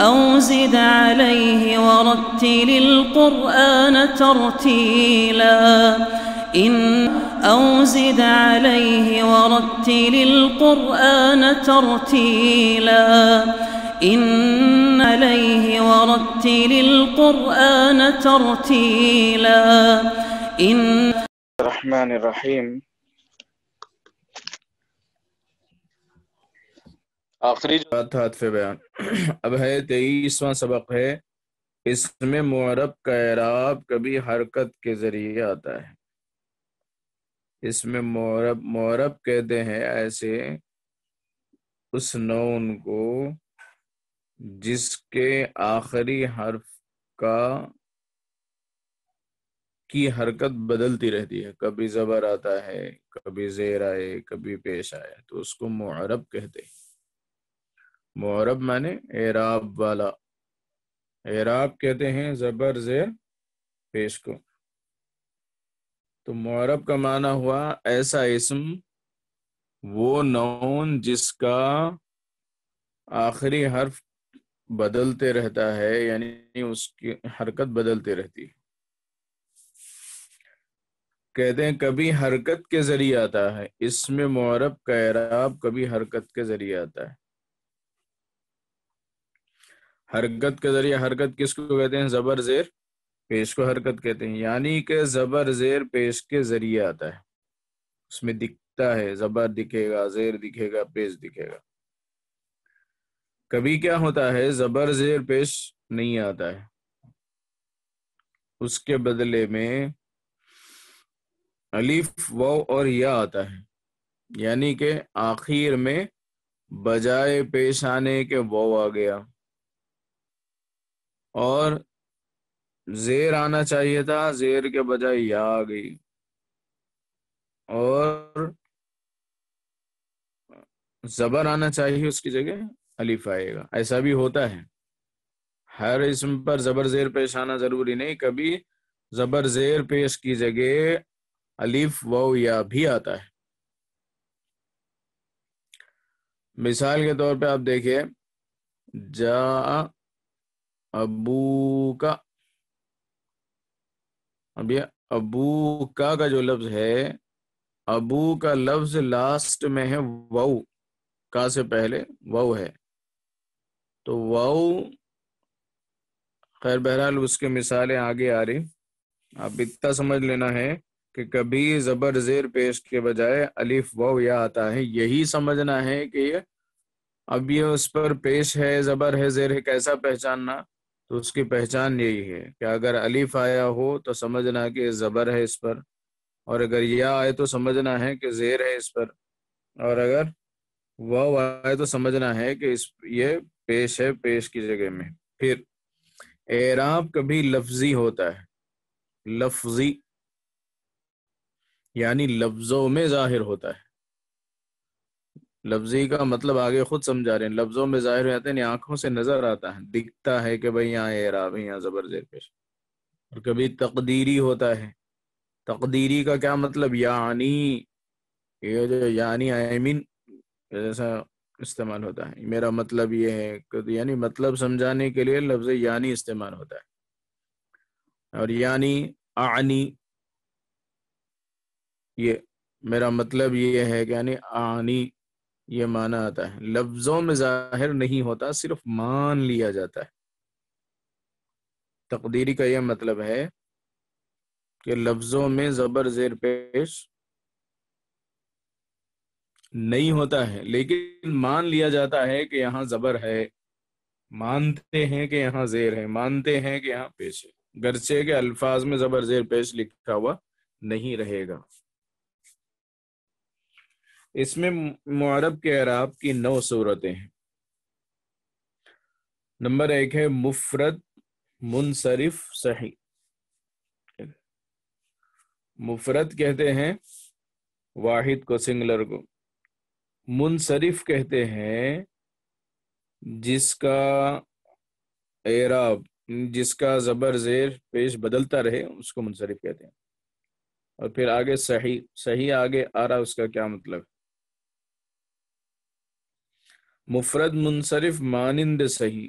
أو زد عليه ورتل القرآن ترتيلا أو زد عليه ورتل القرآن ترتيلا إن عليه ورتل القرآن ترتيلا الرحمن الرحیم. آخری بات حذف بیان. اب ہے 23واں سبق ہے. اس میں معرب کا اعراب کبھی حرکت کے ذریعے آتا ہے. اس میں معرب کہتے ہیں ایسے اس نون کو جس کے آخری حرف کی حرکت بدلتی رہتی ہے. کبھی زبر آتا ہے، کبھی زیر آئے، کبھی پیش آئے، تو اس کو معرب کہتے ہیں. معرب مانے اعراب والا. اعراب کہتے ہیں زبر زیر پیش کو. تو معرب کا معنی ہوا ایسا اسم، وہ نون جس کا آخری حرف بدلتے رہتا ہے، یعنی اس کی حرکت بدلتی رہتی ہے. کہتے ہیں کبھی حرکت کے ذریعے آتا ہے. اس میں معرب کا اعراب کبھی حرکت کے ذریعے آتا ہے. حرکت کے ذریعے، حرکت کس کو کہتے ہیں؟ زبر زیر پیش کو حرکت کہتے ہیں. یعنی کہ زبر زیر پیش کے ذریعے آتا ہے. اس میں دکھتا ہے، زبر دکھے گا، زیر دکھے گا، پیش دکھے گا. کبھی کیا ہوتا ہے، زبر زیر پیش نہیں آتا ہے، اس کے بدلے میں الف واو اور یا آتا ہے. یعنی کہ آخر میں بجائے پیش آنے کے واو آ گیا، اور زیر آنا چاہیے تھا، زیر کے بجائے یا آ گئی، اور زبر آنا چاہیے اس کی جگہ الف آئے گا. ایسا بھی ہوتا ہے. ہر اسم پر زبر زیر پیش آنا ضروری نہیں. کبھی زبر زیر پیش کی جگہ الف واو یا بھی آتا ہے. مثال کے طور پہ آپ دیکھیے، جا ابو کا. اب یہ ابو کا جو لفظ ہے، ابو کا لفظ لاسٹ میں ہے واو، کا سے پہلے واو ہے. تو واو، خیر بہرحال اس کے مثالیں آگے آ رہی. آپ اتنا سمجھ لینا ہے کہ کبھی زبر زیر پیش کے بجائے الف واو یا آتا ہے. یہی سمجھنا ہے کہ یہ اب یہ اس پر پیش ہے، زبر ہے، زیر ہے، کیسا پہچاننا؟ تو اس کی پہچان یہی ہے کہ اگر الف آیا ہو تو سمجھنا کہ زبر ہے اس پر، اور اگر یا آئے تو سمجھنا ہے کہ زیر ہے اس پر، اور اگر واو آئے تو سمجھنا ہے کہ یہ پیش ہے، پیش کی جگہ میں. پھر اعراب کبھی لفظی ہوتا ہے. لفظی یعنی لفظوں میں ظاہر ہوتا ہے. لفظی کا مطلب آگے خود سمجھا رہے ہیں. لفظوں میں ظاہر ہوتا ہے، یعنی آنکھوں سے نظر آتا ہے، دکھتا ہے کہ بھئی یہاں اعراب ہے، یہاں زبر زیر پیش. اور کبھی تقدیری ہوتا ہے. تقدیری کا کیا مطلب؟ یعنی، یہ جو یعنی آئمین جیسا استعمال ہوتا ہے. میرا مطلب یہ ہے، یعنی مطلب سمجھانے کے لیے لفظ یعنی استعمال ہوتا ہے. اور یعنی اعنی، یہ میرا مطلب یہ ہے کہ یعنی اعنی، یہ معنی آتا ہے. لفظوں میں ظاہر نہیں ہوتا، صرف مان لیا جاتا ہے. تقدیری کا یہ مطلب ہے کہ لفظوں میں زبر زیر پیش نہیں ہوتا ہے، لیکن مان لیا جاتا ہے کہ یہاں زبر ہے، مانتے ہیں کہ یہاں زیر ہے، مانتے ہیں کہ یہاں پیش ہے، گرچہ کے الفاظ میں زبر زیر پیش لکھا ہوا نہیں رہے گا. اس میں معرب کے اعراب کی 9 صورتیں ہیں. نمبر 1 ہے مفرد منصرف صحیح. مفرد کہتے ہیں واحد کو، سنگلر کو. منصرف کہتے ہیں جس کا اعراب، جس کا زبر زیر پیش بدلتا رہے، اس کو منصرف کہتے ہیں. اور پھر آگے صحیح. صحیح آگے آ رہا، اس کا کیا مطلب؟ مفرد منصرف مانند صحیح.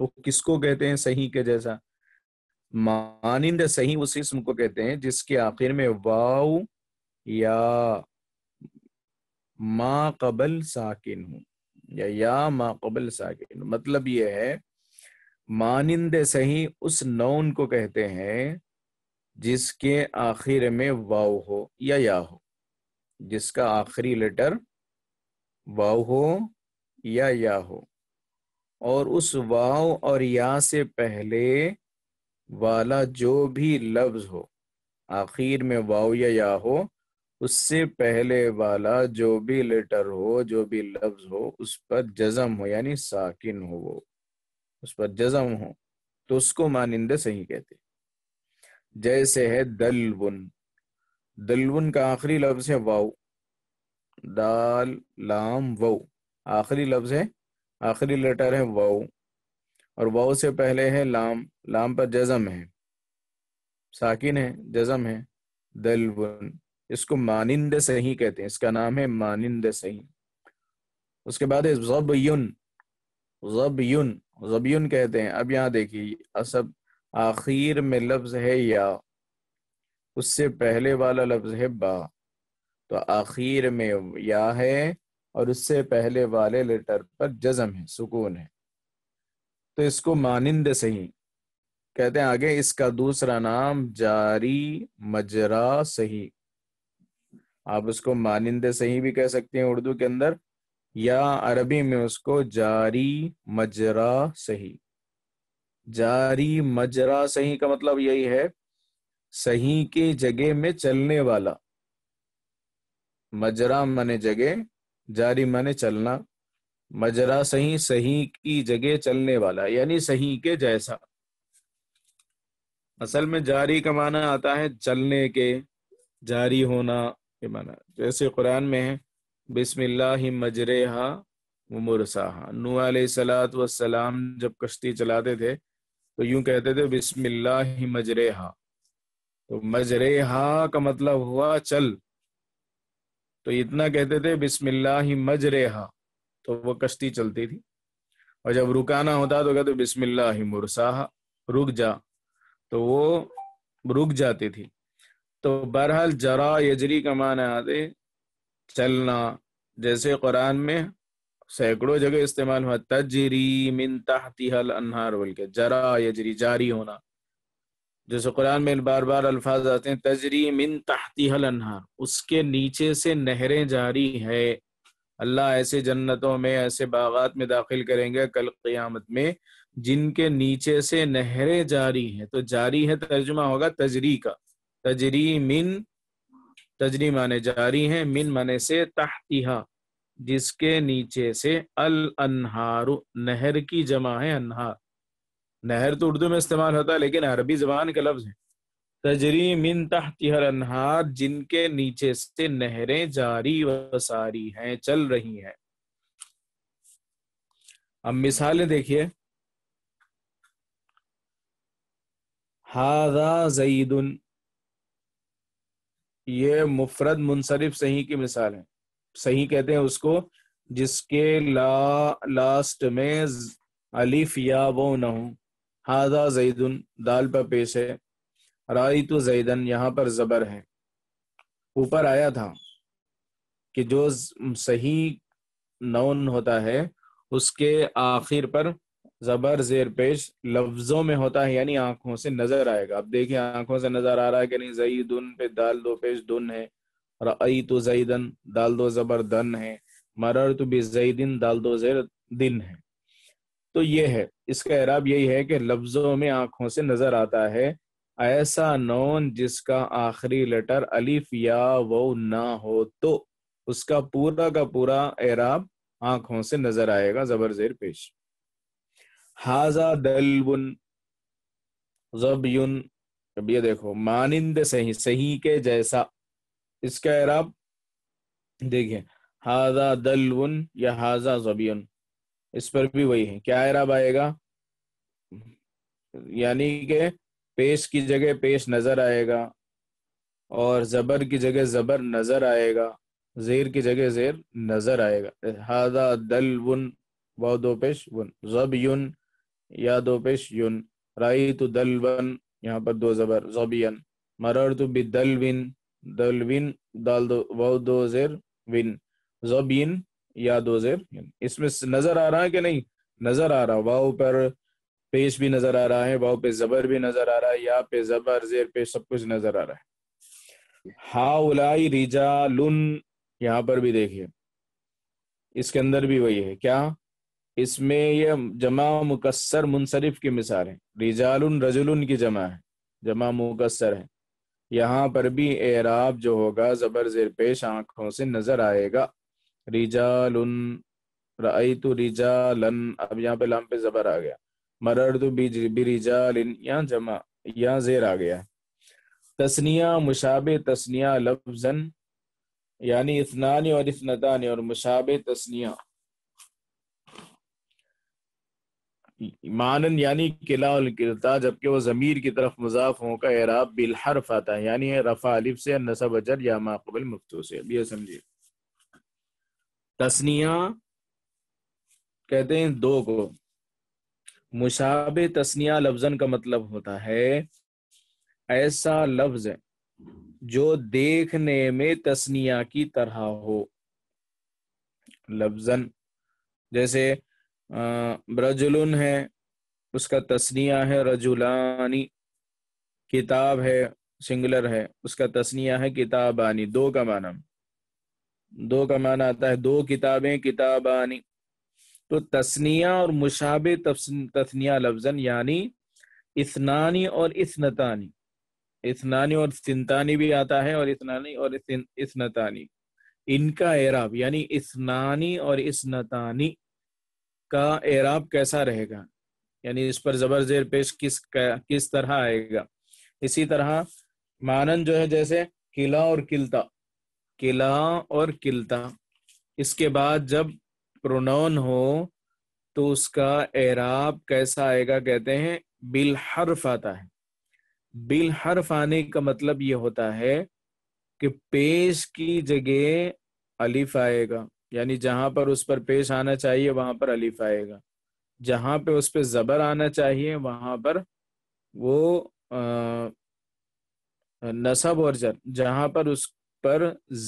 تو کس کو کہتے ہیں صحیح کے جیسا؟ مانند صحیح اس اسم کو کہتے ہیں جس کے آخر میں واو یا ما قبل ساکن ہوں، یا ما قبل ساکن. مطلب یہ ہے مانند صحیح اس نون کو کہتے ہیں جس کے آخر میں واو ہو یا ہو، جس کا آخری لیٹر واو ہو یا ہو، اور اس واو اور یا سے پہلے والا جو بھی لفظ ہو، آخر میں واو یا ہو، اس سے پہلے والا جو بھی لیٹر ہو، جو بھی لفظ ہو، اس پر جزم ہو، یعنی ساکن ہو، وہ اس پر جزم ہو، تو اس کو مانند صحیح کہتے ہیں. جیسے ہے دلون. دلون کا آخری لفظ ہے واو، دال لام واو، آخری لفظ ہے، آخری لیٹر ہے واو، اور واو سے پہلے ہے لام، لام پر جزم ہے، ساکن ہے، جزم ہے. دلون، اس کو مانند صحیح کہتے ہیں، اس کا نام ہے مانند صحیح. اس کے بعد ہے ظبیون. ظبیون، ظبیون کہتے ہیں. اب یہاں دیکھیے اصب آخر میں لفظ ہے یا، اس سے پہلے والا لفظ ہے با، تو آخر میں یا ہے اور اس سے پہلے والے لیٹر پر جزم ہے، سکون ہے، تو اس کو مانند صحیح کہتے ہیں. آگے اس کا دوسرا نام جاری مجرا صحیح. آپ اس کو مانند صحیح بھی کہہ سکتے ہیں اردو کے اندر، یا عربی میں اس کو جاری مجرا صحیح. جاری مجرا صحیح کا مطلب یہی ہے صحیح کی جگہ میں چلنے والا. مجرا مانے جگہ، جاری مانے چلنا، مجرا صحیح، صحیح کی جگہ چلنے والا، یعنی صحیح کے جیسا. اصل میں جاری کا معنی آتا ہے چلنے کے، جاری ہونا کے معنی. جیسے قرآن میں ہے بسم اللہ مجریہا ومرساہا. نوح علیہ السلام جب کشتی چلاتے تھے تو یوں کہتے تھے بسم اللہ مجریہا. تو مجریہا کا مطلب ہوا چل، تو اتنا کہتے تھے بسم اللہ مجریہا، تو وہ کشتی چلتی تھی. اور جب رکانا ہوتا تو کہتے بسم اللہ مرساہا، رک جا، تو وہ رک جاتی تھی. تو بہرحال جرا یجری کا معنی آتے چلنا. جیسے قرآن میں سینکڑوں جگہ استعمال ہوا تجری من تحتها الانہار بول کے، جرا یجری جاری ہونا. جیسے قرآن میں بار بار الفاظ آتے ہیں تجری من تحتها الانہار، اس کے نیچے سے نہریں جاری ہے. اللہ ایسے جنتوں میں، ایسے باغات میں داخل کریں گے کل قیامت میں جن کے نیچے سے نہریں جاری ہیں. تو جاری ہے ترجمہ ہوگا تجری کا. تجری من، تجری مانے جاری ہیں، من مانے سے، تحتها جس کے نیچے سے، الانہار نہر کی جمع ہے انہار. نہر تو اردو میں استعمال ہوتا ہے لیکن عربی زبان کا لفظ ہے. تجری من تحتها الانہار، جن کے نیچے سے نہریں جاری و ساری ہیں، چل رہی ہیں. اب مثالیں دیکھیے. ھذا زید، یہ مفرد منصرف صحیح کی مثال ہے. صحیح کہتے ہیں اس کو جس کے لاسٹ میں الف یا وہ نہ ہو. ھذا زید، دال پر پیش ہے. رأیت زیدن، یہاں پر زبر ہے. اوپر آیا تھا کہ جو صحیح نون ہوتا ہے اس کے آخر پر زبر زیر پیش لفظوں میں ہوتا ہے، یعنی آنکھوں سے نظر آئے گا. اب دیکھیں آنکھوں سے نظر آ رہا ہے کہ نہیں. زیدن پہ دال دو پیش دن ہے. رأیت زیدن دال دو زبر دن ہے. مررت بزیدن دال دو زیر دن ہے. تو یہ ہے اس کا اعراب، یہی ہے کہ لفظوں میں آنکھوں سے نظر آتا ہے ایسا نون جس کا آخری لیٹر الف یا وہ نہ ہو، تو اس کا پورا اعراب آنکھوں سے نظر آئے گا زبر زیر پیش. ھذا دلون ظبیون. اب یہ دیکھو مانند صحیح، صحیح کے جیسا. اس کا اعراب دیکھیں ھذا دلون یا ھذا ظبیون، اس پر بھی وہی ہے. کیا اعراب آئے گا؟ یعنی کہ پیش کی جگہ پیش نظر آئے گا، اور زبر کی جگہ زبر نظر آئے گا، زیر کی جگہ زیر نظر آئے گا. ھذا دلون واو دو پیش ون. ظبیون یا دو پیش یون، رأیت دلون یہاں پر دو زبر ظبین، مررت بدلوین دلوین دال دو واو دو زیر ون ظبین یا دو زیر ین۔ اس میں نظر آ رہا ہے کہ نہیں؟ نظر آ رہا، واو پر پیش بھی نظر آ رہا ہے، واو پہ زبر بھی نظر آ رہا ہے، یا پہ زبر زیر پیش سب کچھ نظر آ رہا ہے۔ ہاؤلائی رجالن یہاں پر بھی دیکھیے، اس کے اندر بھی وہی ہے کیا؟ اس میں یہ جمع مکسر منصرف کی مثال ہے، رجال رجل کی جمع ہے، جمع مکسر ہے، یہاں پر بھی اعراب جو ہوگا زبر زیر پیش آنکھوں سے نظر آئے گا، رجال رأیت رجالن، اب یہاں پہ لام پہ زبر آ گیا، مررت برجال یہاں جمع یہاں زیر آ گیا۔ تثنیہ مشابہ تثنیہ لفظاً یعنی اثنان اور اثنتان، اور مشابہ تثنیہ مانن یعنی کلا الکلتا، جبکہ وہ ضمیر کی طرف مضاف ہوں کا اعراب بالحرف آتا ہے، یعنی رفع الف سے، نصب اجر یا ما قبل مفتوح سے۔ اب یہ سمجھیے، تثنیہ کہتے ہیں دو کو، مشابہ تثنیہ لفظاً کا مطلب ہوتا ہے ایسا لفظ جو دیکھنے میں تثنیہ کی طرح ہو، لفظاً جیسے رجلن ہے، اس کا تثنیہ ہے رجلانی، کتاب ہے سنگولر ہے، اس کا تثنیہ ہے کتابانی، دو کا معنی آتا ہے دو کتابیں کتابانی۔ تو تثنیہ اور مشابہ تثنیہ لفظاً یعنی اثنانی اور اثنتانی، اثنانی اور سنتانی بھی آتا ہے، اور اثنانی اور اثنتانی، ان کا اعراب یعنی اثنانی اور اثنتانی کا اعراب کیسا رہے گا، یعنی اس پر زبر زیر پیش کس طرح آئے گا۔ اسی طرح مانن جو ہے جیسے کلا اور کلتا، کلا اور کلتا، اس کے بعد جب پرونون ہو تو اس کا اعراب کیسا آئے گا، کہتے ہیں بالحرف آتا ہے۔ بالحرف آنے کا مطلب یہ ہوتا ہے کہ پیش کی جگہ الف آئے گا، یعنی جہاں پر اس پر پیش آنا چاہیے وہاں پر الف آئے گا، جہاں پہ اس پہ زبر آنا چاہیے وہاں پر وہ نصب اور جر، جہاں پر اس پر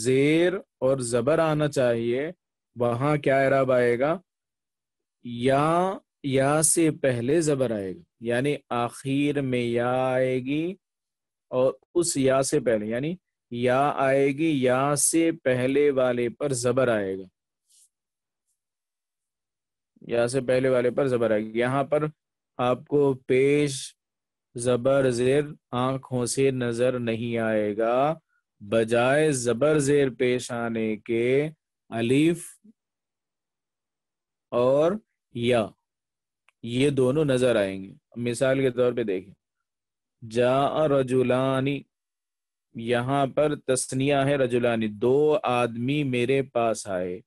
زیر اور زبر آنا چاہیے وہاں کیا اعراب آئے گا، یا سے پہلے زبر آئے گا، یعنی آخر میں یا آئے گی اور اس یا سے پہلے، یعنی یا آئے گی، یا سے پہلے والے پر زبر آئے گا، یا سے پہلے والے پر زبر آئے گی۔ یہاں پر آپ کو پیش زبر زیر آنکھوں سے نظر نہیں آئے گا، بجائے زبر زیر پیش آنے کے الف اور یا یہ دونوں نظر آئیں گے۔ مثال کے طور پہ دیکھیں، جاء رجلانی، یہاں پر تثنیہ ہے رجلانی، دو آدمی میرے پاس آئے۔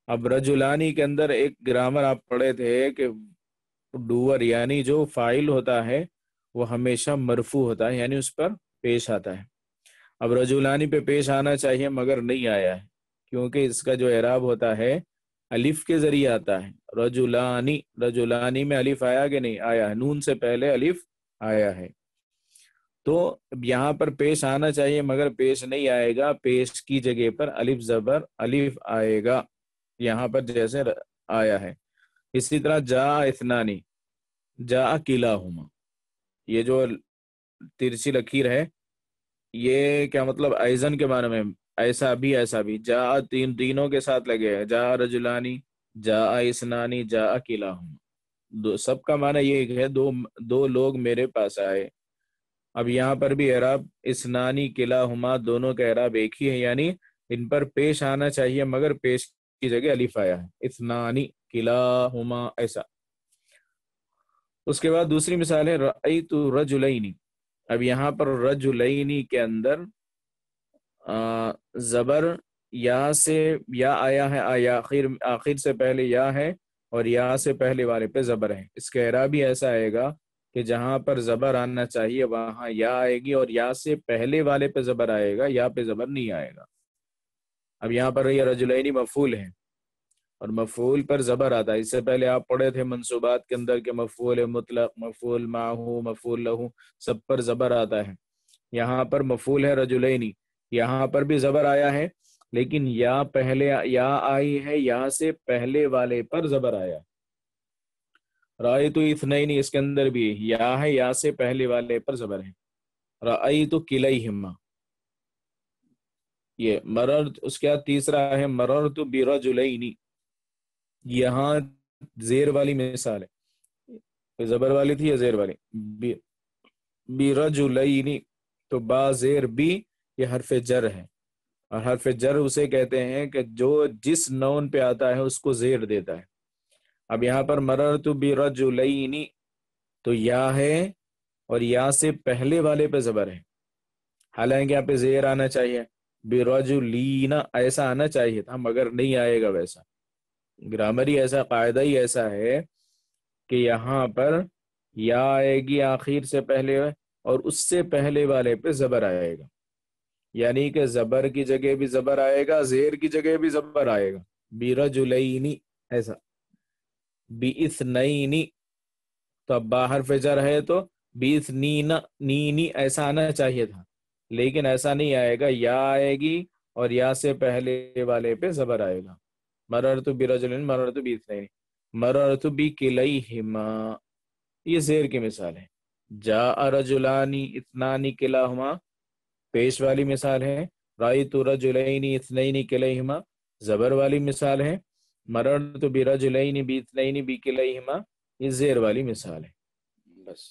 اب رجلانی کے اندر ایک گرامر آپ پڑھے تھے کہ ڈوور یعنی جو فاعل ہوتا ہے وہ ہمیشہ مرفوع ہوتا ہے، یعنی اس پر پیش آتا ہے۔ اب رجلانی پہ پیش آنا چاہیے مگر نہیں آیا ہے، کیونکہ اس کا جو اعراب ہوتا ہے الف کے ذریعے آتا ہے۔ رجلانی، رجلانی میں الف آیا کہ نہیں آیا ہے، نون سے پہلے الف آیا ہے، تو یہاں پر پیش آنا چاہیے مگر پیش نہیں آئے گا، پیش کی جگہ پر الف زبر الف آئے گا، یہاں پر جیسے آیا ہے۔ اسی طرح جا اثنانی، جا کلاہما، یہ جو ترسی لکیر ہے یہ کیا مطلب ایزن کے معنی میں، ایسا بھی، جا تینوں کے ساتھ لگے ہیں، جا رجلانی، جا اثنانی، جا کلاہما، سب کا معنی یہ ہے دو لوگ میرے پاس آئے۔ اب یہاں پر بھی اعراب اثنانی کلاہما دونوں کا اعراب ایک ہی ہے، یعنی ان پر پیش آنا چاہیے مگر پیش کی جگہ الف آیا ہے، اثنانی کلاہما ایسا۔ اس کے بعد دوسری مثال ہے رأیت رجلین، اب یہاں پر رجلین کے اندر زبر یا سے یا آیا ہے، آخر سے پہلے یا ہے اور یا سے پہلے والے پہ زبر ہے، اس کا اعراب بھی ایسا آئے گا کہ جہاں پر زبر آنا چاہیے وہاں یا آئے گی، اور یا سے پہلے والے پہ زبر آئے گا، یا پہ زبر نہیں آئے گا۔ اب یہاں پر یہ رجلین مفعول ہے، اور مفعول پر زبر آتا ہے. اس سے پہلے آپ پڑھے تھے منصوبات کے اندر کہ مفعول مطلق، مفعول معہو، مفعول لہو، سب پر زبر آتا ہے. یہاں پر مفعول ہے رجلینی، یہاں پر بھی زبر آیا ہے، لیکن یا پہلے یا آئی ہے، یا سے پہلے والے پر زبر آیا. رأیت اثنین، اس کے اندر بھی یا ہے، یا سے پہلے والے پر زبر ہے. رأیت کلیہما، یہ مررت. اس کے بعد تیسرا ہے مررت برجلین، یہاں زیر والی مثال ہے، زبر والی تھی یا زیر والی؟ برجلین، تو با زیر بی، یہ حرف جر ہے، اور حرف جر اسے کہتے ہیں کہ جو جس نون پہ آتا ہے اس کو زیر دیتا ہے. اب یہاں پر مررت برجلین، تو یا ہے اور یا سے پہلے والے پہ زبر ہے، حالانکہ یہاں پہ زیر آنا چاہیے، برجلین ایسا آنا چاہیے تھا مگر نہیں آئے گا ویسا. گرامری ایسا، قاعدہ ہی ایسا ہے کہ یہاں پر یا آئے گی آخر سے پہلے اور اس سے پہلے والے پہ زبر آئے گا، یعنی کہ زبر کی جگہ بھی زبر آئے گا، زیر کی جگہ بھی زبر آئے گا. برجلین ایسا. باثنین، تو اب با حرف جر ہے تو باثنین، نینی ایسا آنا چاہیے تھا، لیکن ایسا نہیں آئے گا، یا آئے گی اور یا سے پہلے والے پہ زبر آئے گا. مررت برجلین، مررت باثنین، مررت بکلیہما، یہ زیر کی مثال ہے. جاء رجلانی اثنان کلاہما، پیش والی مثال ہے. رأیت رجلین اثنین کلیہما، زبر والی مثال ہے. مررت برجلین باثنین بکلیہما، یہ زیر والی مثال ہے. بس.